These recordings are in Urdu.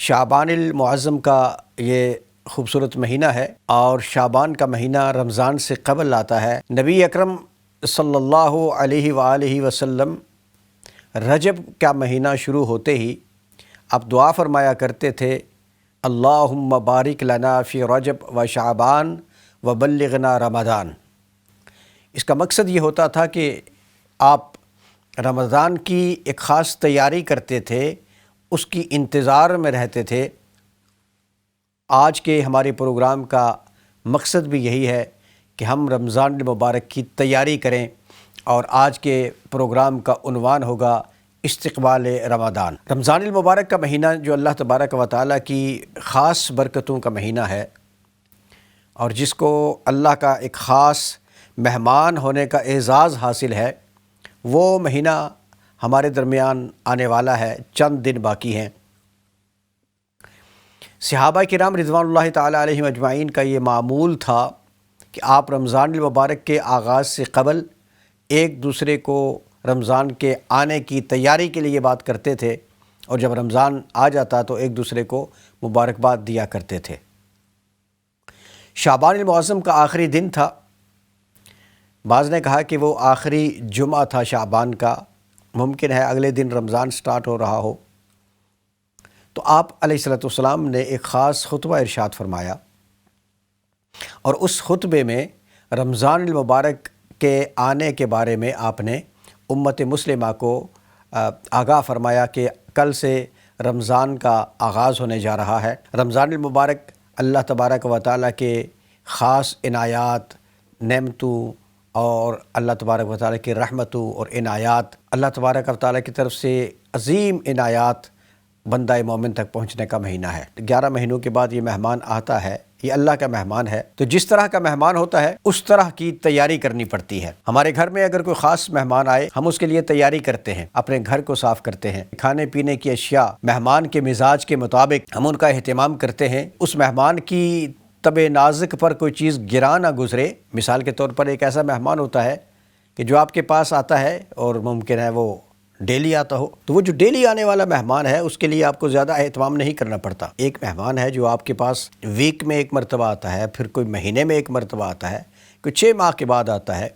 شعبان المعظم کا یہ خوبصورت مہینہ ہے، اور شعبان کا مہینہ رمضان سے قبل آتا ہے۔ نبی اکرم صلی اللہ علیہ وآلہ وسلم رجب کا مہینہ شروع ہوتے ہی آپ دعا فرمایا کرتے تھے، اللہم بارک لنا فی رجب و شعبان و بلغنا رمضان۔ اس کا مقصد یہ ہوتا تھا کہ آپ رمضان کی ایک خاص تیاری کرتے تھے، اس کی انتظار میں رہتے تھے۔ آج کے ہمارے پروگرام کا مقصد بھی یہی ہے کہ ہم رمضان المبارک کی تیاری کریں، اور آج کے پروگرام کا عنوان ہوگا استقبال رمضان۔ رمضان المبارک کا مہینہ جو اللہ تبارک و تعالیٰ کی خاص برکتوں کا مہینہ ہے، اور جس کو اللہ کا ایک خاص مہمان ہونے کا اعزاز حاصل ہے، وہ مہینہ ہمارے درمیان آنے والا ہے، چند دن باقی ہیں۔ صحابہ کرام رضوان اللہ تعالیٰ علیہم اجمعین کا یہ معمول تھا کہ آپ رمضان المبارک کے آغاز سے قبل ایک دوسرے کو رمضان کے آنے کی تیاری کے لیے بات کرتے تھے، اور جب رمضان آ جاتا تو ایک دوسرے کو مبارکباد دیا کرتے تھے۔ شعبان المعظم کا آخری دن تھا، بعض نے کہا کہ وہ آخری جمعہ تھا شعبان کا، ممکن ہے اگلے دن رمضان سٹارٹ ہو رہا ہو۔ تو آپ علیہ الصلوۃ والسلام نے ایک خاص خطبہ ارشاد فرمایا، اور اس خطبے میں رمضان المبارک کے آنے کے بارے میں آپ نے امت مسلمہ کو آگاہ فرمایا کہ کل سے رمضان کا آغاز ہونے جا رہا ہے۔ رمضان المبارک اللہ تبارک و تعالیٰ کے خاص عنایات، نعمتوں اور اللہ تبارک و تعالیٰ کی رحمتوں اور عنایات، اللہ تبارک و تعالیٰ کی طرف سے عظیم عنایات بندہ مومن تک پہنچنے کا مہینہ ہے۔ 11 مہینوں کے بعد یہ مہمان آتا ہے، یہ اللہ کا مہمان ہے، تو جس طرح کا مہمان ہوتا ہے اس طرح کی تیاری کرنی پڑتی ہے۔ ہمارے گھر میں اگر کوئی خاص مہمان آئے، ہم اس کے لیے تیاری کرتے ہیں، اپنے گھر کو صاف کرتے ہیں، کھانے پینے کی اشیاء مہمان کے مزاج کے مطابق ہم ان کا اہتمام کرتے ہیں۔ اس مہمان کی طب نازک پر کوئی چیز گرا نہ گزرے۔ مثال کے طور پر ایک ایسا مہمان ہوتا ہے کہ جو آپ کے پاس آتا ہے اور ممکن ہے وہ ڈیلی آتا ہو، تو وہ جو ڈیلی آنے والا مہمان ہے اس کے لیے آپ کو زیادہ اہتمام نہیں کرنا پڑتا۔ ایک مہمان ہے جو آپ کے پاس ویک میں ایک مرتبہ آتا ہے، پھر کوئی مہینے میں ایک مرتبہ آتا ہے، کوئی 6 ماہ کے بعد آتا ہے،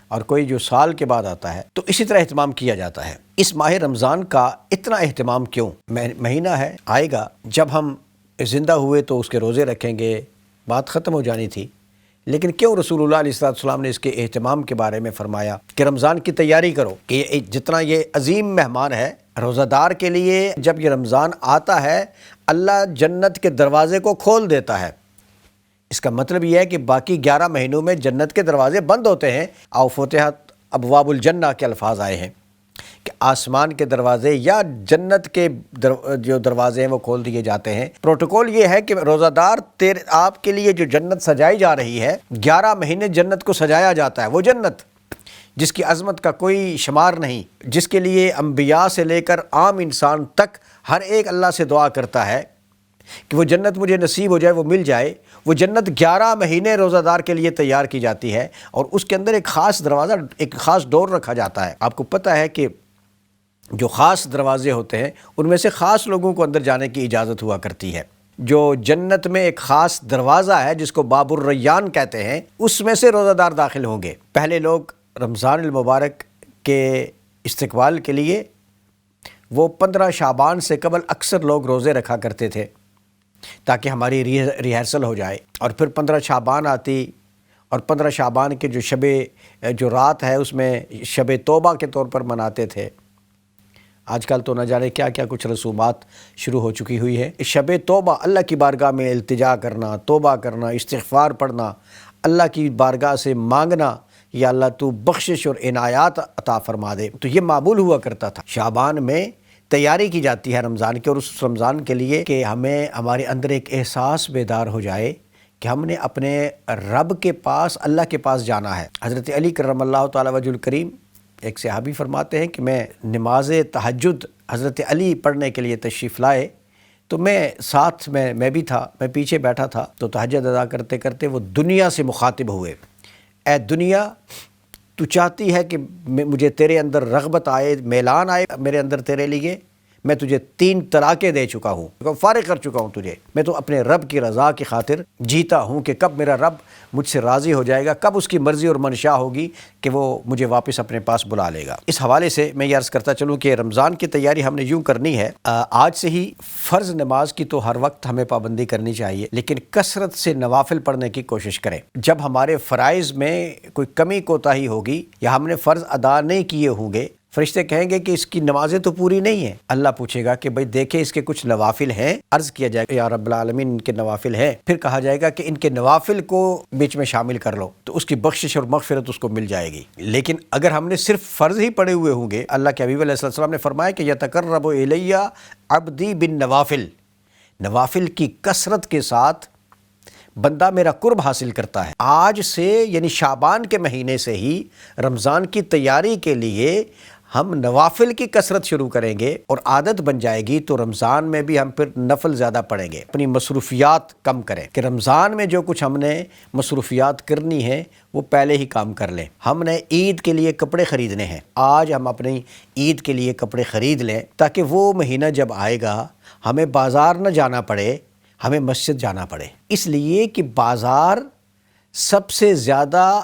اور کوئی جو سال کے بعد آتا ہے، تو اسی طرح اہتمام کیا جاتا ہے۔ اس ماہ رمضان کا اتنا اہتمام کیوں؟ مہینہ ہے، آئے گا جب ہم زندہ ہوئے تو اس کے روزے رکھیں گے، بات ختم ہو جانی تھی، لیکن کیوں رسول اللہ علیہ السلام نے اس کے اہتمام کے بارے میں فرمایا کہ رمضان کی تیاری کرو، کہ جتنا یہ عظیم مہمان ہے روزہ دار کے لیے، جب یہ رمضان آتا ہے اللہ جنت کے دروازے کو کھول دیتا ہے۔ اس کا مطلب یہ ہے کہ باقی 11 مہینوں میں جنت کے دروازے بند ہوتے ہیں۔ او فتحت ابواب الجنہ کے الفاظ آئے ہیں کہ آسمان کے دروازے یا جنت کے جو دروازے ہیں وہ کھول دیے جاتے ہیں۔ پروٹوکول یہ ہے کہ روزہ دار آپ کے لیے جو جنت سجائی جا رہی ہے، 11 مہینے جنت کو سجایا جاتا ہے، وہ جنت جس کی عظمت کا کوئی شمار نہیں، جس کے لیے انبیاء سے لے کر عام انسان تک ہر ایک اللہ سے دعا کرتا ہے کہ وہ جنت مجھے نصیب ہو جائے، وہ مل جائے۔ وہ جنت 11 مہینے روزہ دار کے لیے تیار کی جاتی ہے، اور اس کے اندر ایک خاص دروازہ، ایک خاص ڈور رکھا جاتا ہے۔ آپ کو پتہ ہے کہ جو خاص دروازے ہوتے ہیں ان میں سے خاص لوگوں کو اندر جانے کی اجازت ہوا کرتی ہے۔ جو جنت میں ایک خاص دروازہ ہے جس کو باب الریان کہتے ہیں، اس میں سے روزہ دار داخل ہوں گے۔ پہلے لوگ رمضان المبارک کے استقبال کے لیے وہ 15 شعبان سے قبل اکثر لوگ روزے رکھا کرتے تھے تاکہ ہماری ریہرسل ہو جائے، اور پھر 15 شعبان آتی، اور 15 شعبان کے جو رات ہے اس میں شب توبہ کے طور پر مناتے تھے۔ آج کل تو نہ جانے کیا کیا کچھ رسومات شروع ہو چکی ہوئی ہے۔ شب توبہ، اللہ کی بارگاہ میں التجا کرنا، توبہ کرنا، استغفار پڑھنا، اللہ کی بارگاہ سے مانگنا، یا اللہ تو بخشش اور عنایات عطا فرما دے، تو یہ معمول ہوا کرتا تھا۔ شعبان میں تیاری کی جاتی ہے رمضان کی، اور اس رمضان کے لیے کہ ہمارے اندر ایک احساس بیدار ہو جائے کہ ہم نے اپنے رب کے پاس، اللہ کے پاس جانا ہے۔ حضرت علی کرم اللہ تعالی وجہ الکریم، ایک صحابی فرماتے ہیں کہ میں نماز تہجد حضرت علی پڑھنے کے لیے تشریف لائے تو میں ساتھ میں بھی تھا، میں پیچھے بیٹھا تھا، تو تہجد ادا کرتے کرتے وہ دنیا سے مخاطب ہوئے، اے دنیا تو چاہتی ہے کہ مجھے تیرے اندر رغبت آئے، میلان آئے میرے اندر تیرے لیے، میں تجھے 3 طلاقیں دے چکا ہوں، فارغ کر چکا ہوں تجھے، میں تو اپنے رب کی رضا کی خاطر جیتا ہوں کہ کب میرا رب مجھ سے راضی ہو جائے گا، کب اس کی مرضی اور منشا ہوگی کہ وہ مجھے واپس اپنے پاس بلا لے گا۔ اس حوالے سے میں یہ عرض کرتا چلوں کہ رمضان کی تیاری ہم نے یوں کرنی ہے، آج سے ہی فرض نماز کی تو ہر وقت ہمیں پابندی کرنی چاہیے، لیکن کثرت سے نوافل پڑھنے کی کوشش کریں۔ جب ہمارے فرائض میں کوئی کمی کوتاہی ہوگی یا ہم نے فرض ادا نہیں کیے ہوں گے، فرشتے کہیں گے کہ اس کی نمازیں تو پوری نہیں ہیں۔ اللہ پوچھے گا کہ بھئی دیکھیں اس کے کچھ نوافل ہیں، عرض کیا جائے گا یا رب العالمین ان کے نوافل ہیں، پھر کہا جائے گا کہ ان کے نوافل کو بیچ میں شامل کر لو، تو اس کی بخشش اور مغفرت اس کو مل جائے گی۔ لیکن اگر ہم نے صرف فرض ہی پڑے ہوئے ہوں گے، اللہ کے حبیب علیہ السلام نے فرمایا کہ یتقرب الی عبدی بالنوافل، نوافل کی کثرت کے ساتھ بندہ میرا قرب حاصل کرتا ہے۔ آج سے یعنی شعبان کے مہینے سے ہی رمضان کی تیاری کے لیے ہم نوافل کی کثرت شروع کریں گے اور عادت بن جائے گی، تو رمضان میں بھی ہم پھر نفل زیادہ پڑھیں گے۔ اپنی مصروفیات کم کریں کہ رمضان میں جو کچھ ہم نے مصروفیات کرنی ہے وہ پہلے ہی کام کر لیں۔ ہم نے عید کے لیے کپڑے خریدنے ہیں، آج ہم اپنی عید کے لیے کپڑے خرید لیں تاکہ وہ مہینہ جب آئے گا ہمیں بازار نہ جانا پڑے، ہمیں مسجد جانا پڑے۔ اس لیے کہ بازار سب سے زیادہ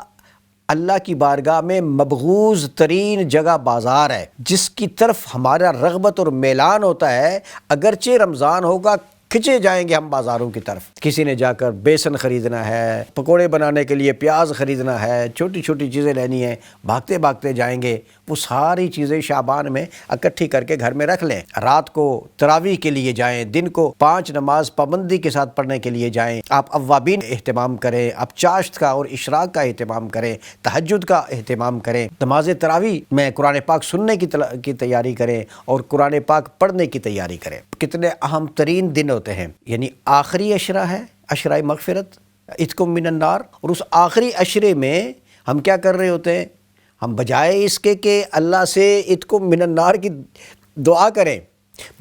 اللہ کی بارگاہ میں مبغوض ترین جگہ بازار ہے، جس کی طرف ہمارا رغبت اور میلان ہوتا ہے۔ اگرچہ رمضان ہوگا، کھنچے جائیں گے ہم بازاروں کی طرف۔ کسی نے جا کر بیسن خریدنا ہے، پکوڑے بنانے کے لیے پیاز خریدنا ہے، چھوٹی چھوٹی چیزیں لینی ہیں، بھاگتے بھاگتے جائیں گے۔ وہ ساری چیزیں شعبان میں اکٹھی کر کے گھر میں رکھ لیں۔ رات کو تراویح کے لیے جائیں، دن کو 5 نماز پابندی کے ساتھ پڑھنے کے لیے جائیں۔ آپ اوابین اہتمام کریں، آپ چاشت کا اور اشراق کا اہتمام کریں، تہجد کا اہتمام کریں، نماز تراویح میں قرآن پاک سننے کی تیاری کریں اور قرآن پاک پڑھنے کی تیاری کریں۔ کتنے اہم ترین دن ہوتے ہیں، یعنی آخری عشرہ ہے، عشرہ مغفرت، عتق من النار، اور اس آخری عشرے میں ہم کیا کر رہے ہوتے ہیں؟ ہم بجائے اس کے کہ اللہ سے عتق من النار کی دعا کریں،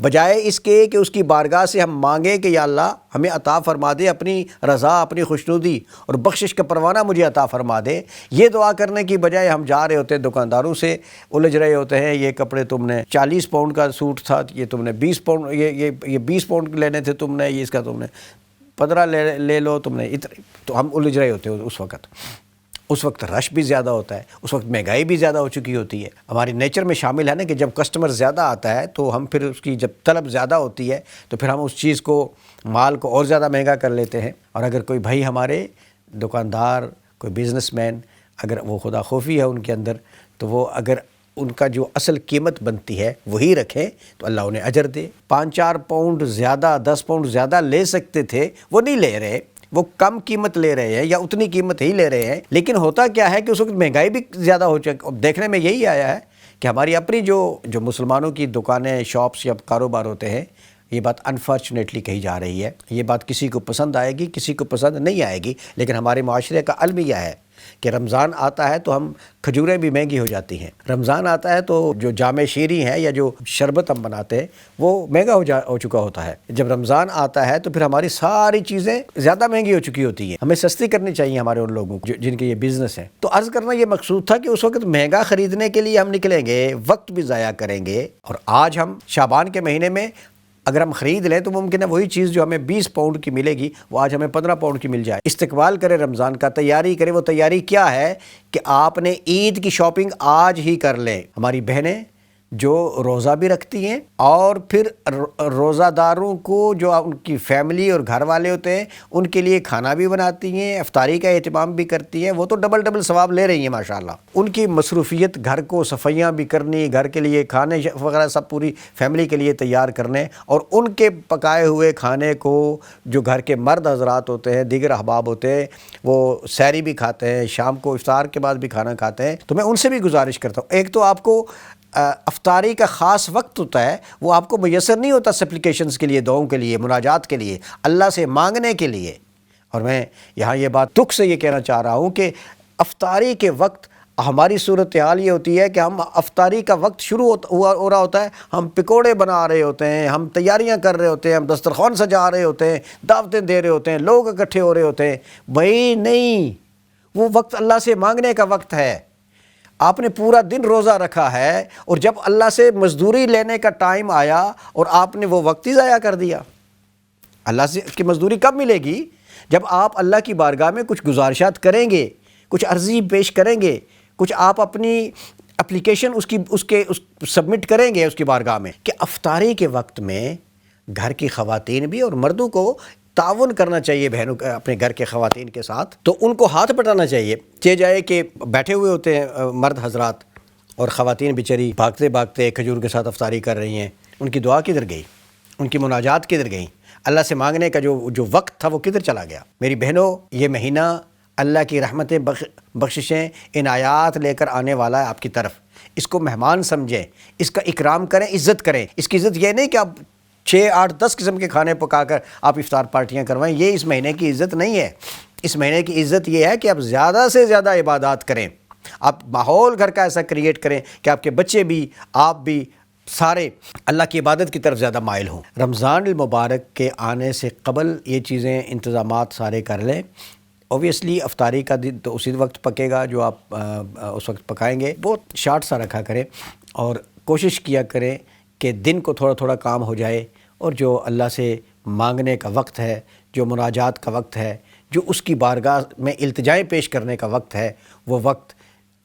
بجائے اس کے کہ اس کی بارگاہ سے ہم مانگیں کہ یا اللہ ہمیں عطا فرما دے اپنی رضا، اپنی خوشنودی اور بخشش کا پروانہ مجھے عطا فرما دے، یہ دعا کرنے کی بجائے ہم جا رہے ہوتے ہیں دکانداروں سے الجھ رہے ہوتے ہیں، یہ کپڑے تم نے 40 پاؤنڈ کا سوٹ تھا، یہ تم نے 20 پاؤنڈ، یہ 20 پاؤنڈ لینے تھے تم نے، یہ اس کا تم نے 15 لے لو تم نے، تو ہم الجھ رہے ہوتے ہیں۔ اس وقت رش بھی زیادہ ہوتا ہے، اس وقت مہنگائی بھی زیادہ ہو چکی ہوتی ہے۔ ہماری نیچر میں شامل ہے نا کہ جب کسٹمر زیادہ آتا ہے تو ہم پھر اس کی جب طلب زیادہ ہوتی ہے تو پھر ہم اس چیز کو، مال کو اور زیادہ مہنگا کر لیتے ہیں۔ اور اگر کوئی بھائی ہمارے دکاندار، کوئی بزنس مین، اگر وہ خدا خوفی ہے ان کے اندر، تو وہ اگر ان کا جو اصل قیمت بنتی ہے وہی رکھیں تو اللہ انہیں اجر دے۔ 5-4 پاؤنڈ زیادہ، 10 پاؤنڈ زیادہ لے سکتے تھے، وہ نہیں لے رہے، وہ کم قیمت لے رہے ہیں یا اتنی قیمت ہی لے رہے ہیں۔ لیکن ہوتا کیا ہے کہ اس وقت مہنگائی بھی زیادہ ہو چکی۔ دیکھنے میں یہی آیا ہے کہ ہماری اپنی جو مسلمانوں کی دکانیں، شاپس یا کاروبار ہوتے ہیں، یہ بات انفارچونیٹلی کہی جا رہی ہے۔ یہ بات کسی کو پسند آئے گی، کسی کو پسند نہیں آئے گی، لیکن ہمارے معاشرے کا المیہ ہے کہ رمضان آتا ہے تو ہم کھجوریں بھی مہنگی ہو جاتی ہیں، رمضان آتا ہے تو جو جام شیریں ہے یا جو شربت ہم بناتے ہیں وہ مہنگا ہو چکا ہوتا ہے۔ جب رمضان آتا ہے تو پھر ہماری ساری چیزیں زیادہ مہنگی ہو چکی ہوتی ہیں، ہمیں سستی کرنی چاہیے ہمارے ان لوگوں کو جن کے یہ بزنس ہے۔ تو عرض کرنا یہ مقصود تھا کہ اس وقت مہنگا خریدنے کے لیے ہم نکلیں گے، وقت بھی ضائع کریں گے، اور آج ہم شعبان کے مہینے میں اگر ہم خرید لیں تو ممکن ہے وہی چیز جو ہمیں 20 پاؤنڈ کی ملے گی وہ آج ہمیں 15 پاؤنڈ کی مل جائے۔ استقبال کریں رمضان کا، تیاری کریں۔ وہ تیاری کیا ہے کہ آپ نے عید کی شاپنگ آج ہی کر لیں۔ ہماری بہنیں جو روزہ بھی رکھتی ہیں اور پھر روزہ داروں کو جو ان کی فیملی اور گھر والے ہوتے ہیں ان کے لیے کھانا بھی بناتی ہیں، افطاری کا اہتمام بھی کرتی ہیں، وہ تو ڈبل ثواب لے رہی ہیں ماشاءاللہ۔ ان کی مصروفیت گھر کو صفائیاں بھی کرنی، گھر کے لیے کھانے وغیرہ سب پوری فیملی کے لیے تیار کرنے، اور ان کے پکائے ہوئے کھانے کو جو گھر کے مرد حضرات ہوتے ہیں، دیگر احباب ہوتے ہیں، وہ سحری بھی کھاتے ہیں، شام کو افطار کے بعد بھی کھانا کھاتے ہیں۔ تو میں ان سے بھی گزارش کرتا ہوں، ایک تو آپ کو افطاری کا خاص وقت ہوتا ہے، وہ آپ کو میسر نہیں ہوتا سپلیکیشنز کے لیے، دعاؤں کے لیے، مناجات کے لیے، اللہ سے مانگنے کے لیے۔ اور میں یہاں یہ بات دکھ سے یہ کہنا چاہ رہا ہوں کہ افطاری کے وقت ہماری صورتحال یہ ہوتی ہے کہ ہم افطاری کا وقت شروع ہو رہا ہوتا ہے، ہم پکوڑے بنا رہے ہوتے ہیں، ہم تیاریاں کر رہے ہوتے ہیں، ہم دسترخوان سجا رہے ہوتے ہیں، دعوتیں دے رہے ہوتے ہیں، لوگ اکٹھے ہو رہے ہوتے ہیں۔ بھائی نہیں، وہ وقت اللہ سے مانگنے کا وقت ہے۔ آپ نے پورا دن روزہ رکھا ہے اور جب اللہ سے مزدوری لینے کا ٹائم آیا اور آپ نے وہ وقت ہی ضائع کر دیا۔ اللہ سے کی مزدوری کب ملے گی؟ جب آپ اللہ کی بارگاہ میں کچھ گزارشات کریں گے، کچھ عرضی پیش کریں گے، کچھ آپ اپنی اپلیکیشن اس کے سبمٹ کریں گے اس کی بارگاہ میں کہ افطاری کے وقت میں گھر کی خواتین بھی اور مردوں کو تعاون کرنا چاہیے، بہنوں اپنے گھر کے خواتین کے ساتھ، تو ان کو ہاتھ بٹانا چاہیے۔ چہ جائے کہ بیٹھے ہوئے ہوتے ہیں مرد حضرات اور خواتین بیچاری بھاگتے بھاگتے کھجور کے ساتھ افطاری کر رہی ہیں، ان کی دعا کدھر گئی؟ ان کی مناجات کدھر گئیں؟ اللہ سے مانگنے کا جو وقت تھا وہ کدھر چلا گیا؟ میری بہنوں، یہ مہینہ اللہ کی رحمتیں بخششیں عنایات لے کر آنے والا ہے آپ کی طرف۔ اس کو مہمان سمجھیں، اس کا اکرام کریں، عزت کریں۔ اس کی عزت یہ نہیں کہ آپ 6 8 10 قسم کے کھانے پکا کر آپ افطار پارٹیاں کروائیں، یہ اس مہینے کی عزت نہیں ہے۔ اس مہینے کی عزت یہ ہے کہ آپ زیادہ سے زیادہ عبادات کریں، آپ ماحول گھر کا ایسا کریٹ کریں کہ آپ کے بچے بھی، آپ بھی، سارے اللہ کی عبادت کی طرف زیادہ مائل ہوں۔ رمضان المبارک کے آنے سے قبل یہ چیزیں انتظامات سارے کر لیں۔ اوبویسلی افطاری کا دن تو اسی وقت پکے گا جو آپ اس وقت پکائیں گے، بہت شارٹ سا رکھا کریں اور کوشش کیا کریں کہ دن کو تھوڑا تھوڑا کام ہو جائے، اور جو اللہ سے مانگنے کا وقت ہے، جو مناجات کا وقت ہے، جو اس کی بارگاہ میں التجائیں پیش کرنے کا وقت ہے، وہ وقت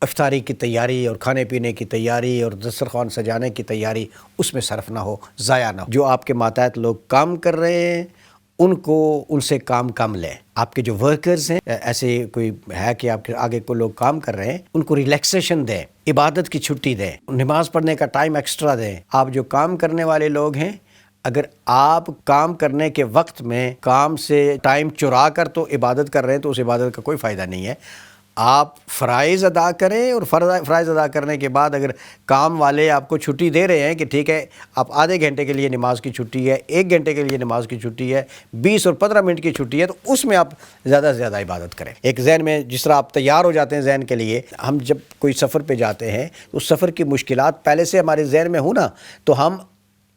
افطاری کی تیاری اور کھانے پینے کی تیاری اور دسترخوان سجانے کی تیاری اس میں صرف نہ ہو، ضائع نہ ہو۔ جو آپ کے ماتحت لوگ کام کر رہے ہیں ان سے کام کم لیں۔ آپ کے جو ورکرز ہیں، ایسے کوئی ہے کہ آپ کے آگے کو لوگ کام کر رہے ہیں، ان کو ریلیکسیشن دیں، عبادت کی چھٹی دیں، نماز پڑھنے کا ٹائم ایکسٹرا دیں۔ آپ جو کام کرنے والے لوگ ہیں، اگر آپ کام کرنے کے وقت میں کام سے ٹائم چرا کر تو عبادت کر رہے ہیں تو اس عبادت کا کوئی فائدہ نہیں ہے۔ آپ فرائض ادا کریں، اور فرائض ادا کرنے کے بعد اگر کام والے آپ کو چھٹی دے رہے ہیں کہ ٹھیک ہے آپ آدھے گھنٹے کے لیے نماز کی چھٹی ہے، 1 گھنٹے کے لیے نماز کی چھٹی ہے، 20 اور 15 منٹ کی چھٹی ہے، تو اس میں آپ زیادہ سے زیادہ عبادت کریں۔ ایک ذہن میں جس طرح آپ تیار ہو جاتے ہیں ذہن کے لیے، ہم جب کوئی سفر پہ جاتے ہیں تو اس سفر کی مشکلات پہلے سے ہمارے ذہن میں ہو نا، تو ہم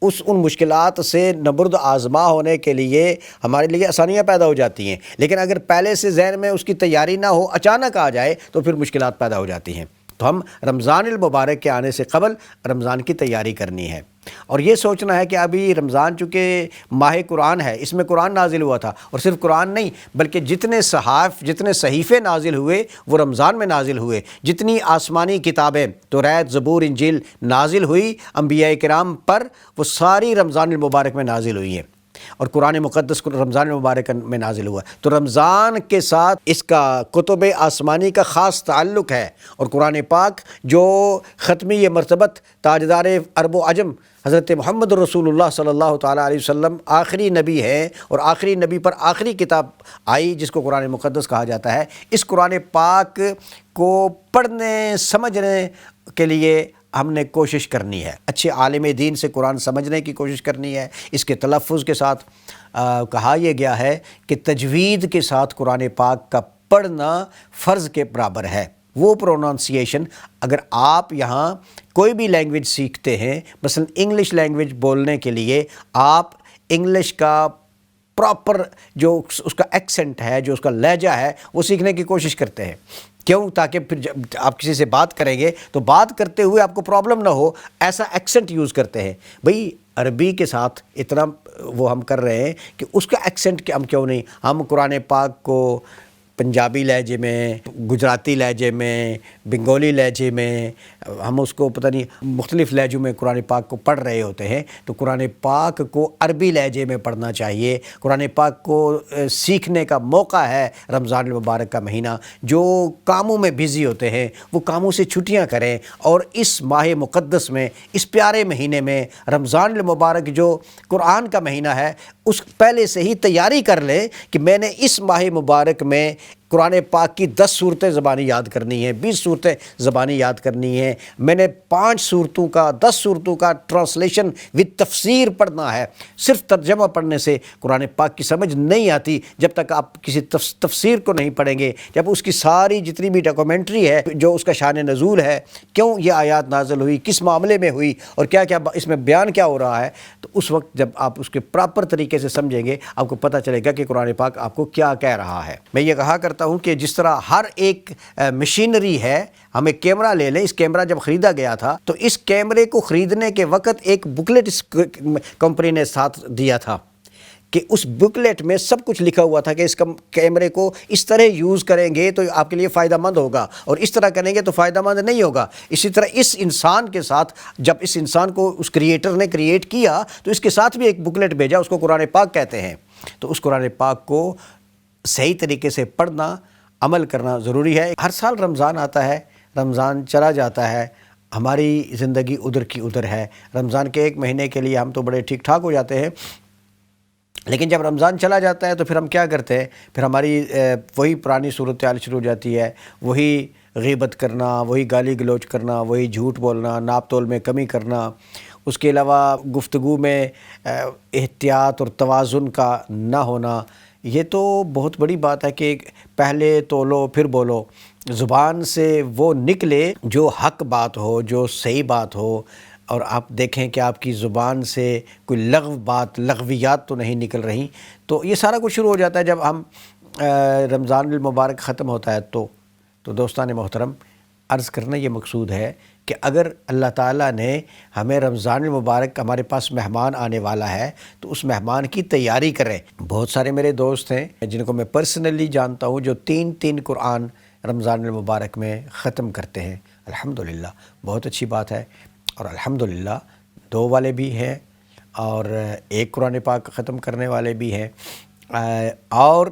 ان مشکلات سے نبرد آزما ہونے کے لیے ہمارے لیے آسانیاں پیدا ہو جاتی ہیں۔ لیکن اگر پہلے سے ذہن میں اس کی تیاری نہ ہو، اچانک آ جائے تو پھر مشکلات پیدا ہو جاتی ہیں۔ تو ہم رمضان المبارک کے آنے سے قبل رمضان کی تیاری کرنی ہے، اور یہ سوچنا ہے کہ ابھی رمضان چونکہ ماہ قرآن ہے، اس میں قرآن نازل ہوا تھا، اور صرف قرآن نہیں بلکہ جتنے صحائف، جتنے صحیفے نازل ہوئے وہ رمضان میں نازل ہوئے، جتنی آسمانی کتابیں توریت، زبور، انجیل نازل ہوئی انبیاء کرام پر، وہ ساری رمضان المبارک میں نازل ہوئی ہیں، اور قرآن مقدس رمضان المبارک میں نازل ہوا۔ تو رمضان کے ساتھ اس کا کتب آسمانی کا خاص تعلق ہے، اور قرآن پاک جو ختمی مرتبت تاجدار عرب و عجم حضرت محمد رسول اللہ صلی اللہ تعالیٰ علیہ وسلم آخری نبی ہے، اور آخری نبی پر آخری کتاب آئی جس کو قرآن مقدس کہا جاتا ہے، اس قرآن پاک کو پڑھنے سمجھنے کے لیے ہم نے کوشش کرنی ہے، اچھے عالم دین سے قرآن سمجھنے کی کوشش کرنی ہے۔ اس کے تلفظ کے ساتھ کہا یہ گیا ہے کہ تجوید کے ساتھ قرآن پاک کا پڑھنا فرض کے برابر ہے۔ وہ پروننسیشن، اگر آپ یہاں کوئی بھی لینگویج سیکھتے ہیں، مثلا انگلش لینگویج بولنے کے لیے آپ انگلش کا پراپر جو اس کا ایکسنٹ ہے، جو اس کا لہجہ ہے، وہ سیکھنے کی کوشش کرتے ہیں۔ کیوں؟ تاکہ پھر جب آپ کسی سے بات کریں گے تو بات کرتے ہوئے آپ کو پرابلم نہ ہو، ایسا ایکسنٹ یوز کرتے ہیں۔ بھئی عربی کے ساتھ اتنا وہ ہم کر رہے ہیں کہ اس کا ایکسنٹ ہم کیوں نہیں، ہم قرآن پاک کو پنجابی لہجے میں، گجراتی لہجے میں، بنگالی لہجے میں، ہم اس کو پتہ نہیں مختلف لہجوں میں قرآن پاک کو پڑھ رہے ہوتے ہیں۔ تو قرآن پاک کو عربی لہجے میں پڑھنا چاہیے۔ قرآن پاک کو سیکھنے کا موقع ہے رمضان المبارک کا مہینہ۔ جو کاموں میں بزی ہوتے ہیں وہ کاموں سے چھٹیاں کریں، اور اس ماہ مقدس میں، اس پیارے مہینے میں، رمضان المبارک جو قرآن کا مہینہ ہے، اس پہلے سے ہی تیاری کر لیں کہ میں نے اس ماہ مبارک میں قرآن پاک کی 10 صورتیں زبانی یاد کرنی ہیں، 20 صورتیں زبانی یاد کرنی ہیں، میں نے 5 صورتوں کا، 10 صورتوں کا ٹرانسلیشن وتھ تفسیر پڑھنا ہے۔ صرف ترجمہ پڑھنے سے قرآن پاک کی سمجھ نہیں آتی جب تک آپ کسی تفسیر کو نہیں پڑھیں گے، جب اس کی ساری جتنی بھی ڈاکومنٹری ہے، جو اس کا شان نزول ہے، کیوں یہ آیات نازل ہوئی، کس معاملے میں ہوئی، اور کیا کیا اس میں بیان کیا ہو رہا ہے، تو اس وقت جب آپ اس کے پراپر طریقے سے سمجھیں گے، آپ کو پتہ چلے گا کہ قرآن پاک آپ کو کیا کہہ رہا ہے۔ میں یہ کہا کرتا چاہتا ہوں کہ جس طرح ہر ایک مشینری ہے، ہمیں کیمرہ لے لیں، اس کیمرہ جب خریدا گیا تھا تو اس کیمرے کو خریدنے کے وقت ایک بکلیٹ اس کمپنی نے ساتھ دیا تھا کہ اس بکلیٹ میں سب کچھ لکھا ہوا تھا کہ اس کیمرے کو اس طرح یوز کریں گے تو آپ کے لیے فائدہ مند ہوگا، اور اس طرح کریں گے تو فائدہ مند نہیں ہوگا۔ اسی طرح اس انسان کے ساتھ جب اس انسان کو اس کریٹر نے کریٹ کیا تو اس کے ساتھ بھی ایک بکلیٹ بھیجا، اس کو قرآن پاک کہتے ہیں۔ تو اس قرآن پاک کو صحیح طریقے سے پڑھنا، عمل کرنا ضروری ہے۔ ہر سال رمضان آتا ہے، رمضان چلا جاتا ہے، ہماری زندگی ادھر کی ادھر ہے۔ رمضان کے ایک مہینے کے لیے ہم تو بڑے ٹھیک ٹھاک ہو جاتے ہیں، لیکن جب رمضان چلا جاتا ہے تو پھر ہم کیا کرتے ہیں؟ پھر ہماری وہی پرانی صورتحال شروع ہو جاتی ہے، وہی غیبت کرنا، وہی گالی گلوچ کرنا، وہی جھوٹ بولنا، ناپ تول میں کمی کرنا، اس کے علاوہ گفتگو میں احتیاط اور توازن کا نہ ہونا۔ یہ تو بہت بڑی بات ہے کہ پہلے تولو پھر بولو، زبان سے وہ نکلے جو حق بات ہو، جو صحیح بات ہو، اور آپ دیکھیں کہ آپ کی زبان سے کوئی لغویات تو نہیں نکل رہی۔ تو یہ سارا کچھ شروع ہو جاتا ہے جب ہم رمضان المبارک ختم ہوتا ہے تو دوستان محترم، عرض کرنا یہ مقصود ہے کہ اگر اللہ تعالیٰ نے ہمیں رمضان المبارک، ہمارے پاس مہمان آنے والا ہے تو اس مہمان کی تیاری کریں۔ بہت سارے میرے دوست ہیں جن کو میں پرسنلی جانتا ہوں جو 3 قرآن رمضان المبارک میں ختم کرتے ہیں۔ الحمدللہ، بہت اچھی بات ہے، اور الحمدللہ 2 والے بھی ہیں اور 1 قرآن پاک ختم کرنے والے بھی ہیں، اور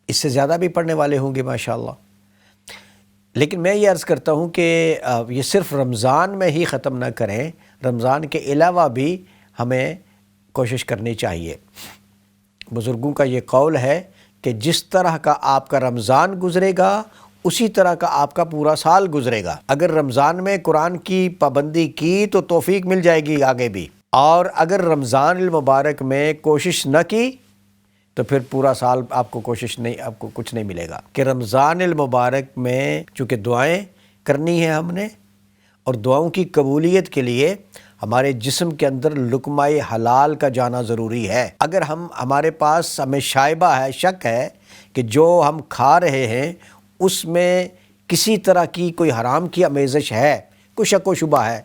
اس سے زیادہ بھی پڑھنے والے ہوں گے ماشاءاللہ۔ لیکن میں یہ عرض کرتا ہوں کہ یہ صرف رمضان میں ہی ختم نہ کریں، رمضان کے علاوہ بھی ہمیں کوشش کرنی چاہیے۔ بزرگوں کا یہ قول ہے کہ جس طرح کا آپ کا رمضان گزرے گا اسی طرح کا آپ کا پورا سال گزرے گا۔ اگر رمضان میں قرآن کی پابندی کی تو توفیق مل جائے گی آگے بھی، اور اگر رمضان المبارک میں کوشش نہ کی تو پھر پورا سال آپ کو کچھ نہیں ملے گا۔ کہ رمضان المبارک میں چونکہ دعائیں کرنی ہیں ہم نے، اور دعاؤں کی قبولیت کے لیے ہمارے جسم کے اندر لقمہ حلال کا جانا ضروری ہے۔ اگر ہمارے پاس ہمیں شائبہ ہے، شک ہے کہ جو ہم کھا رہے ہیں اس میں کسی طرح کی کوئی حرام کی آمیزش ہے، کوئی شک و شبہ ہے،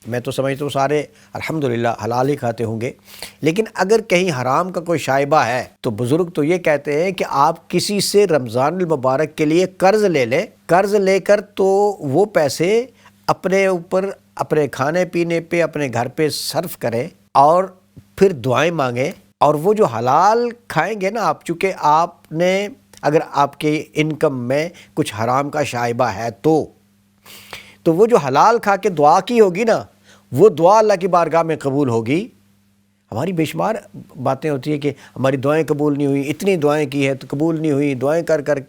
میں تو سمجھتا ہوں سارے الحمدللہ حلال ہی کھاتے ہوں گے، لیکن اگر کہیں حرام کا کوئی شائبہ ہے تو بزرگ تو یہ کہتے ہیں کہ آپ کسی سے رمضان المبارک کے لیے قرض لے لیں، قرض لے کر تو وہ پیسے اپنے اوپر، اپنے کھانے پینے پہ، اپنے گھر پہ صرف کریں، اور پھر دعائیں مانگیں، اور وہ جو حلال کھائیں گے نا آپ، چونکہ آپ نے اگر آپ کے انکم میں کچھ حرام کا شائبہ ہے تو وہ جو حلال کھا کے دعا کی ہوگی نا، وہ دعا اللہ کی بارگاہ میں قبول ہوگی۔ ہماری بے شمار باتیں ہوتی ہیں کہ ہماری دعائیں قبول نہیں ہوئی، اتنی دعائیں کی ہیں تو قبول نہیں ہوئی، دعائیں کر کر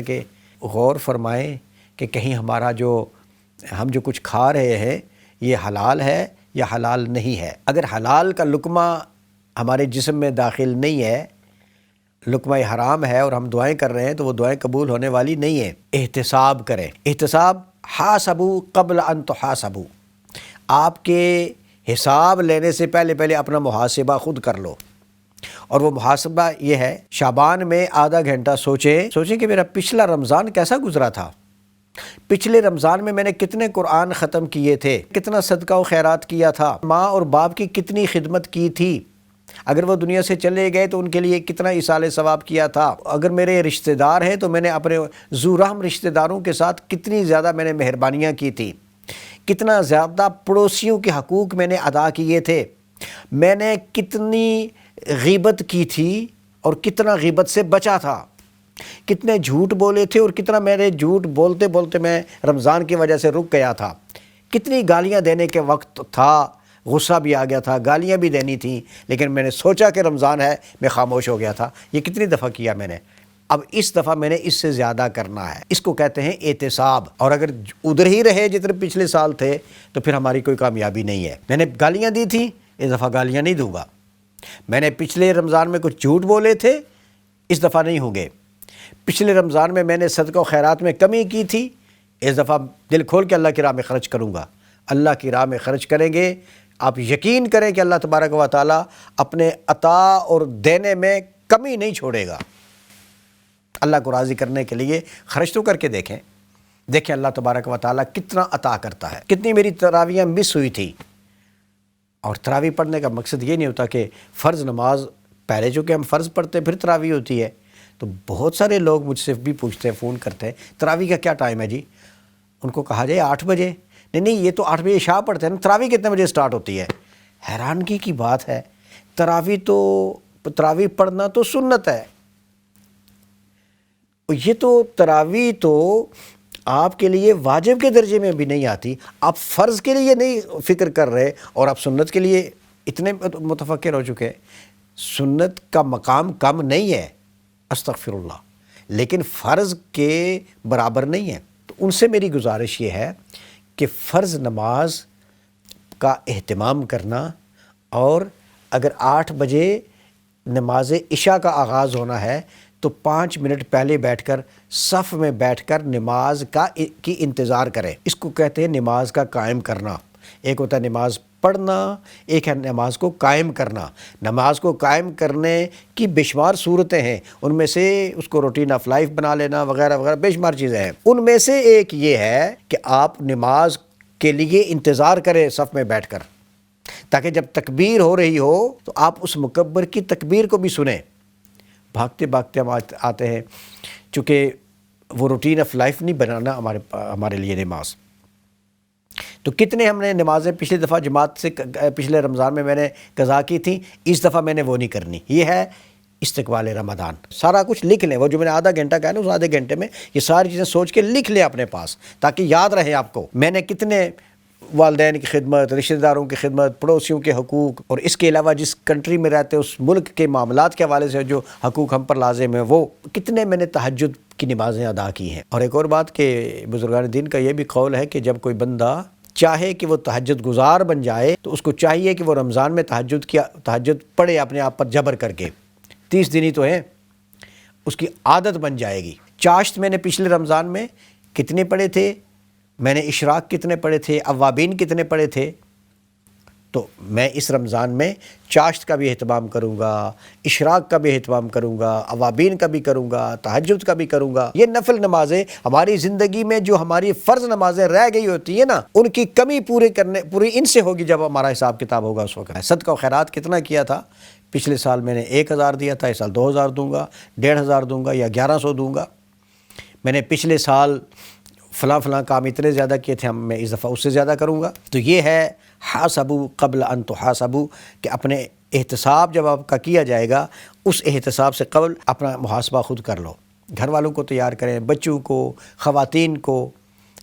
کے غور فرمائیں کہ کہیں ہمارا ہم جو کچھ کھا رہے ہیں یہ حلال ہے یا حلال نہیں ہے۔ اگر حلال کا لقمہ ہمارے جسم میں داخل نہیں ہے، لقمہ حرام ہے، اور ہم دعائیں کر رہے ہیں تو وہ دعائیں قبول ہونے والی نہیں ہیں۔ احتساب کریں، احتساب، حاسبوا قبل ان تحاسبوا، آپ کے حساب لینے سے پہلے اپنا محاسبہ خود کر لو، اور وہ محاسبہ یہ ہے، شعبان میں آدھا گھنٹہ سوچیں کہ میرا پچھلا رمضان کیسا گزرا تھا، پچھلے رمضان میں نے کتنے قرآن ختم کیے تھے، کتنا صدقہ و خیرات کیا تھا، ماں اور باپ کی کتنی خدمت کی تھی، اگر وہ دنیا سے چلے گئے تو ان کے لیے کتنا ایصال ثواب کیا تھا، اگر میرے رشتہ دار ہیں تو میں نے اپنے ذو رحم رشتہ داروں کے ساتھ کتنی زیادہ میں نے مہربانیاں کی تھی، کتنا زیادہ پڑوسیوں کے حقوق میں نے ادا کیے تھے، میں نے کتنی غیبت کی تھی اور کتنا غیبت سے بچا تھا، کتنے جھوٹ بولے تھے اور کتنا میرے جھوٹ بولتے بولتے میں رمضان کی وجہ سے رک گیا تھا، کتنی گالیاں دینے کے وقت تھا، غصہ بھی آ گیا تھا، گالیاں بھی دینی تھیں، لیکن میں نے سوچا کہ رمضان ہے، میں خاموش ہو گیا تھا۔ یہ کتنی دفعہ کیا میں نے، اب اس دفعہ میں نے اس سے زیادہ کرنا ہے، اس کو کہتے ہیں احتساب۔ اور اگر ادھر ہی رہے جتنے پچھلے سال تھے تو پھر ہماری کوئی کامیابی نہیں ہے۔ میں نے گالیاں دی تھیں، اس دفعہ گالیاں نہیں دوں گا۔ میں نے پچھلے رمضان میں کچھ جھوٹ بولے تھے، اس دفعہ نہیں ہوں گے۔ پچھلے رمضان میں نے صدقہ و خیرات میں کمی کی تھی، اس دفعہ دل کھول کے اللہ کی راہ میں خرچ کروں گا۔ اللہ کی راہ میں خرچ کریں گے، آپ یقین کریں کہ اللہ تبارک و تعالیٰ اپنے عطا اور دینے میں کمی نہیں چھوڑے گا۔ اللہ کو راضی کرنے کے لیے خرچ تو کر کے دیکھیں اللہ تبارک و تعالیٰ کتنا عطا کرتا ہے۔ کتنی میری تراویحیں مس ہوئی تھی، اور تراویح پڑھنے کا مقصد یہ نہیں ہوتا کہ فرض نماز پہلے چونکہ ہم فرض پڑھتے پھر تراویح ہوتی ہے، تو بہت سارے لوگ مجھ سے بھی پوچھتے ہیں، فون کرتے ہیں تراویح کا کیا ٹائم ہے جی؟ ان کو کہا جائے 8 بجے، نہیں یہ تو 8 بجے عشاء پڑھتے ہیں نا، تراویح کتنے بجے سٹارٹ ہوتی ہے؟ حیرانگی کی بات ہے، تراویح پڑھنا تو سنت ہے، یہ تو تراویح تو آپ کے لیے واجب کے درجے میں بھی نہیں آتی، آپ فرض کے لیے نہیں فکر کر رہے اور آپ سنت کے لیے اتنے متفکر ہو چکے۔ سنت کا مقام کم نہیں ہے، استغفر اللہ، لیکن فرض کے برابر نہیں ہے۔ تو ان سے میری گزارش یہ ہے کہ فرض نماز کا اہتمام کرنا، اور اگر 8 بجے نماز عشاء کا آغاز ہونا ہے تو 5 منٹ پہلے بیٹھ کر صف میں بیٹھ کر نماز کی انتظار کریں۔ اس کو کہتے ہیں نماز کا قائم کرنا۔ ایک ہوتا ہے نماز پڑھنا، ایک ہے نماز کو قائم کرنا۔ نماز کو قائم کرنے کی بے شمار صورتیں ہیں، ان میں سے اس کو روٹین آف لائف بنا لینا وغیرہ وغیرہ بے شمار چیزیں ہیں۔ ان میں سے ایک یہ ہے کہ آپ نماز کے لیے انتظار کریں صف میں بیٹھ کر، تاکہ جب تکبیر ہو رہی ہو تو آپ اس مکبر کی تکبیر کو بھی سنیں۔ بھاگتے بھاگتے ہم آتے ہیں، چونکہ وہ روٹین آف لائف نہیں بنانا ہمارے لیے نماز۔ تو کتنے ہم نے نمازیں پچھلی دفعہ جماعت سے پچھلے رمضان میں نے قضا کی تھیں، اس دفعہ میں نے وہ نہیں کرنی۔ یہ ہے استقبال رمضان۔ سارا کچھ لکھ لیں، وہ جو میں نے آدھا گھنٹہ کہا نا، اس آدھے گھنٹے میں یہ ساری چیزیں سوچ کے لکھ لیں اپنے پاس، تاکہ یاد رہے آپ کو۔ میں نے کتنے والدین کی خدمت، رشتہ داروں کی خدمت، پڑوسیوں کے حقوق، اور اس کے علاوہ جس کنٹری میں رہتے اس ملک کے معاملات کے حوالے سے جو حقوق ہم پر لازم ہیں، وہ کتنے میں نے تہجد کی نمازیں ادا کی ہیں۔ اور ایک اور بات کہ بزرگان دین کا یہ بھی قول ہے کہ جب کوئی بندہ چاہے کہ وہ تہجد گزار بن جائے تو اس کو چاہیے کہ وہ رمضان میں تہجد پڑھے اپنے آپ پر جبر کر کے۔ 30 دن ہی تو ہیں، اس کی عادت بن جائے گی۔ چاشت میں نے پچھلے رمضان میں کتنے پڑھے تھے، میں نے اشراق کتنے پڑھے تھے، اوابین کتنے پڑھے تھے، تو میں اس رمضان میں چاشت کا بھی اہتمام کروں گا، اشراق کا بھی اہتمام کروں گا، اوابین کا بھی کروں گا، تہجد کا بھی کروں گا۔ یہ نفل نمازیں ہماری زندگی میں جو ہماری فرض نمازیں رہ گئی ہوتی ہیں نا، ان کی کمی پوری ان سے ہوگی جب ہمارا حساب کتاب ہوگا اس وقت۔ صدقہ و خیرات کتنا کیا تھا؟ پچھلے سال میں نے 1000 دیا تھا، اس سال 2000 دوں گا، 1500 دوں گا یا 1100 دوں گا۔ میں نے پچھلے سال فلاں کام اتنے زیادہ کیے تھے، میں اس دفعہ اس سے زیادہ کروں گا۔ تو یہ ہے حاسبوا قبل ان تحاسبوا، کہ اپنے احتساب جب آپ کا کیا جائے گا، اس احتساب سے قبل اپنا محاسبہ خود کر لو۔ گھر والوں کو تیار کریں، بچوں کو، خواتین کو،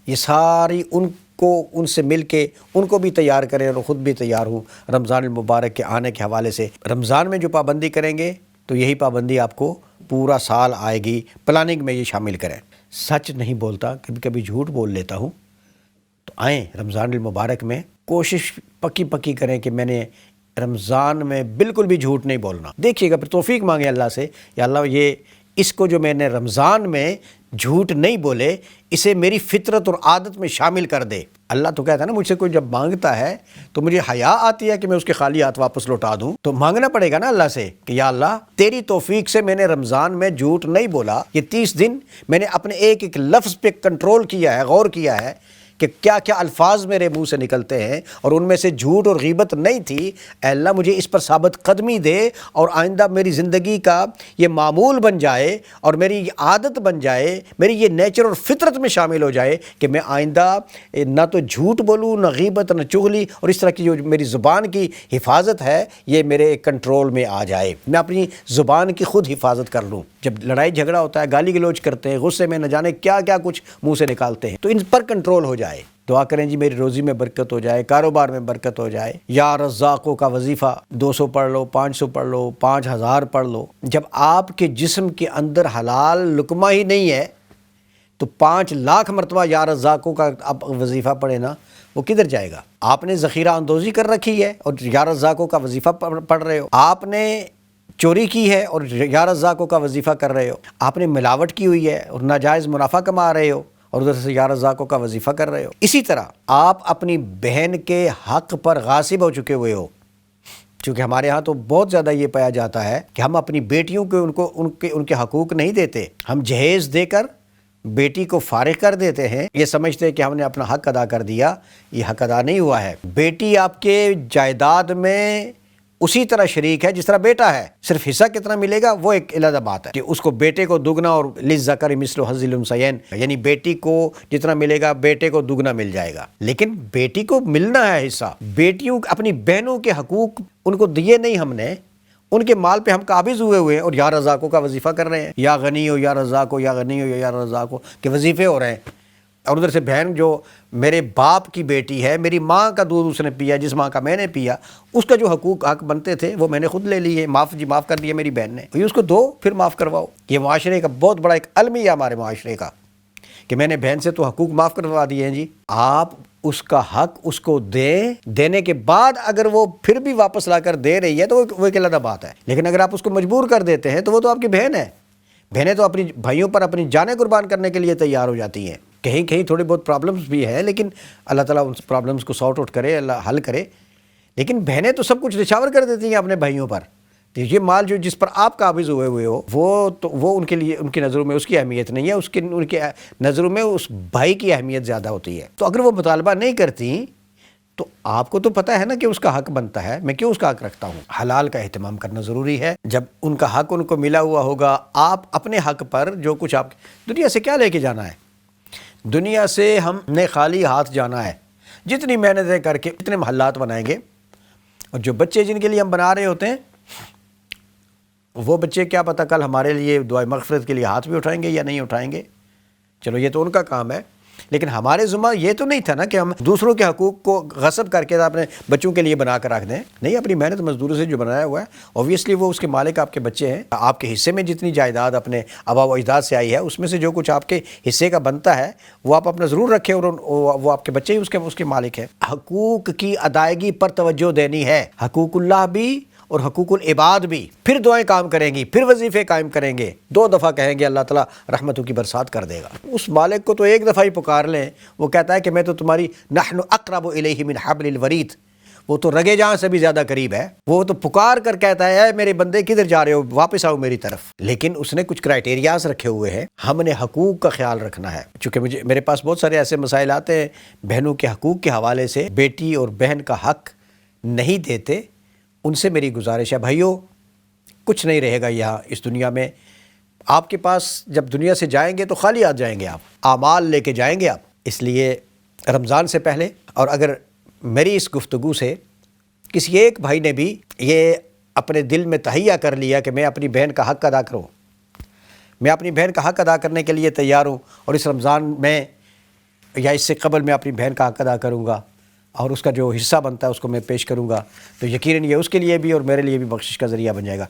یہ ساری ان سے مل کے ان کو بھی تیار کریں، اور خود بھی تیار ہوں رمضان المبارک کے آنے کے حوالے سے۔ رمضان میں جو پابندی کریں گے تو یہی پابندی آپ کو پورا سال آئے گی۔ پلاننگ میں یہ شامل کریں۔ سچ نہیں بولتا، کبھی کبھی جھوٹ بول لیتا ہوں، تو آئیں رمضان المبارک میں کوشش پکی کریں کہ میں نے رمضان میں بالکل بھی جھوٹ نہیں بولنا۔ دیکھیے گا، پھر توفیق مانگے اللہ سے، یا اللہ اس کو جو میں نے رمضان میں جھوٹ نہیں بولے، اسے میری فطرت اور عادت میں شامل کر دے۔ اللہ تو کہتا ہے نا، مجھ سے کوئی جب مانگتا ہے تو مجھے حیا آتی ہے کہ میں اس کے خالی ہاتھ واپس لوٹا دوں، تو مانگنا پڑے گا نا اللہ سے کہ یا اللہ تیری توفیق سے میں نے رمضان میں جھوٹ نہیں بولا۔ یہ 30 دن میں نے اپنے ایک لفظ پہ کنٹرول کیا ہے، غور کیا ہے کہ کیا کیا الفاظ میرے منہ سے نکلتے ہیں، اور ان میں سے جھوٹ اور غیبت نہیں تھی۔ اے اللہ مجھے اس پر ثابت قدمی دے، اور آئندہ میری زندگی کا یہ معمول بن جائے، اور میری یہ عادت بن جائے، میری یہ نیچر اور فطرت میں شامل ہو جائے کہ میں آئندہ نہ تو جھوٹ بولوں، نہ غیبت، نہ چغلی، اور اس طرح کی جو میری زبان کی حفاظت ہے یہ میرے کنٹرول میں آ جائے، میں اپنی زبان کی خود حفاظت کر لوں۔ جب لڑائی جھگڑا ہوتا ہے، گالی گلوچ کرتے ہیں، غصے میں نہ جانے کیا کیا کچھ منہ سے نکالتے ہیں، تو ان پر کنٹرول ہو جائے۔ دعا کریں جی میری روزی میں برکت ہو جائے، کاروبار میں برکت ہو جائے۔ یا رزاقوں کا وظیفہ 200 پڑھ لو، 500 پڑھ لو، 5000 پڑھ لو۔ جب آپ کے جسم کے اندر حلال لقمہ ہی نہیں ہے تو 5 لاکھ مرتبہ یا رزاقوں کا آپ وظیفہ پڑھے نا، وہ کدھر جائے گا؟ آپ نے ذخیرہ اندوزی کر رکھی ہے اور یا رزاقوں کا وظیفہ پڑھ رہے ہو، آپ نے چوری کی ہے اور یا رزاقوں کا وظیفہ کر رہے ہو، آپ نے ملاوٹ کی ہوئی ہے اور ناجائز منافع کما رہے ہو اور ادھر سے یا رزاقوں کا وظیفہ کر رہے ہو۔ اسی طرح آپ اپنی بہن کے حق پر غاصب ہو چکے ہوئے ہو، چونکہ ہمارے ہاں تو بہت زیادہ یہ پایا جاتا ہے کہ ہم اپنی بیٹیوں کو ان کے حقوق نہیں دیتے، ہم جہیز دے کر بیٹی کو فارغ کر دیتے ہیں، یہ سمجھتے ہیں کہ ہم نے اپنا حق ادا کر دیا۔ یہ حق ادا نہیں ہوا ہے۔ بیٹی آپ کے جائیداد میں اسی طرح شریک ہے جس طرح بیٹا ہے، صرف حصہ کتنا ملے گا وہ ایک علیحدہ بات ہے کہ اس کو بیٹے کو دگنا اور للذکر مثل حظ الانثیین، یعنی بیٹی کو جتنا ملے گا بیٹے کو دگنا مل جائے گا۔ لیکن بیٹی کو ملنا ہے حصہ۔ بیٹیوں اپنی بہنوں کے حقوق ان کو دیے نہیں ہم نے، ان کے مال پہ ہم قابض ہوئے ہیں اور یا رزاقوں کا وظیفہ کر رہے ہیں، یا غنی ہو یا رزاق ہو، یا غنی ہو یا رزاق ہو کے وظیفے ہو رہے ہیں۔ اور ادھر سے بہن جو میرے باپ کی بیٹی ہے، میری ماں کا دودھ اس نے پیا جس ماں کا میں نے پیا، اس کا جو حق بنتے تھے وہ میں نے خود لے لیے، معاف کر دیا میری بہن نے، یہ اس کو دو پھر معاف کرواؤ۔ یہ معاشرے کا بہت بڑا ایک المیہ ہے ہمارے معاشرے کا کہ میں نے بہن سے تو حقوق معاف کروا دیے ہیں جی۔ آپ اس کا حق اس کو دیں، دینے کے بعد اگر وہ پھر بھی واپس لا کر دے رہی ہے تو وہ ایک علیحدہ بات ہے، لیکن اگر آپ اس کو مجبور کر دیتے ہیں تو وہ تو آپ کی بہن ہے۔ بہنیں تو اپنی بھائیوں پر اپنی جانیں قربان کرنے کے لیے تیار ہو جاتی ہیں۔ کہیں تھوڑی بہت پرابلمز بھی ہیں، لیکن اللہ تعالیٰ ان پرابلمز کو سارٹ آؤٹ کرے، اللہ حل کرے، لیکن بہنیں تو سب کچھ نچھاور کر دیتی ہیں اپنے بھائیوں پر۔ تو یہ مال جو جس پر آپ قابض ہوئے ہو وہ ان کے لیے، ان کی نظروں میں اس کی اہمیت نہیں ہے، ان کی نظروں میں اس بھائی کی اہمیت زیادہ ہوتی ہے۔ تو اگر وہ مطالبہ نہیں کرتی تو آپ کو تو پتہ ہے نا کہ اس کا حق بنتا ہے، میں کیوں اس کا حق رکھتا ہوں؟ حلال کا اہتمام کرنا ضروری ہے۔ جب ان کا حق ان کو ملا ہوا ہوگا، آپ اپنے حق پر جو کچھ آپ دنیا سے کیا لے کے جانا ہے؟ دنیا سے ہم نے خالی ہاتھ جانا ہے، جتنی محنتیں کر کے اتنے محلات بنائیں گے، اور جو بچے جن کے لیے ہم بنا رہے ہوتے ہیں وہ بچے کیا پتہ کل ہمارے لیے دعائے مغفرت کے لیے ہاتھ بھی اٹھائیں گے یا نہیں اٹھائیں گے، چلو یہ تو ان کا کام ہے، لیکن ہمارے ذمہ یہ تو نہیں تھا نا کہ ہم دوسروں کے حقوق کو غصب کر کے اپنے بچوں کے لیے بنا کر رکھ دیں۔ نہیں، اپنی محنت مزدوری سے جو بنایا ہوا ہے اوبویسلی وہ اس کے مالک آپ کے بچے ہیں۔ آپ کے حصے میں جتنی جائیداد اپنے آبا و اجداد سے آئی ہے اس میں سے جو کچھ آپ کے حصے کا بنتا ہے وہ آپ اپنا ضرور رکھیں، اور وہ آپ کے بچے ہی اس کے مالک ہیں۔ حقوق کی ادائیگی پر توجہ دینی ہے، حقوق اللہ بھی اور حقوق العباد بھی، پھر دعائیں کام کریں گی، پھر وظیفے قائم کریں گے، 2 دفعہ کہیں گے اللہ تعالیٰ رحمتوں کی برسات کر دے گا۔ اس مالک کو تو ایک دفعہ ہی پکار لیں، وہ کہتا ہے کہ میں تو تمہاری نحن اقرب الیہ من حبل الورید، وہ تو رگے جہاں سے بھی زیادہ قریب ہے، وہ تو پکار کر کہتا ہے اے میرے بندے کدھر جا رہے ہو، واپس آؤ میری طرف۔ لیکن اس نے کچھ کرائٹیریاز رکھے ہوئے ہیں، ہم نے حقوق کا خیال رکھنا ہے۔ چونکہ میرے پاس بہت سارے ایسے مسائل آتے ہیں بہنوں کے حقوق کے حوالے سے، بیٹی اور بہن کا حق نہیں دیتے، ان سے میری گزارش ہے بھائیو، کچھ نہیں رہے گا یہاں اس دنیا میں۔ آپ کے پاس جب دنیا سے جائیں گے تو خالی ہاتھ جائیں گے، آپ اعمال لے کے جائیں گے آپ۔ اس لیے رمضان سے پہلے، اور اگر میری اس گفتگو سے کسی ایک بھائی نے بھی یہ اپنے دل میں تہیہ کر لیا کہ میں اپنی بہن کا حق ادا کروں، میں اپنی بہن کا حق ادا کرنے کے لیے تیار ہوں، اور اس رمضان میں یا اس سے قبل میں اپنی بہن کا حق ادا کروں گا اور اس کا جو حصہ بنتا ہے اس کو میں پیش کروں گا، تو یقیناً یہ اس کے لیے بھی اور میرے لیے بھی بخشش کا ذریعہ بن جائے گا۔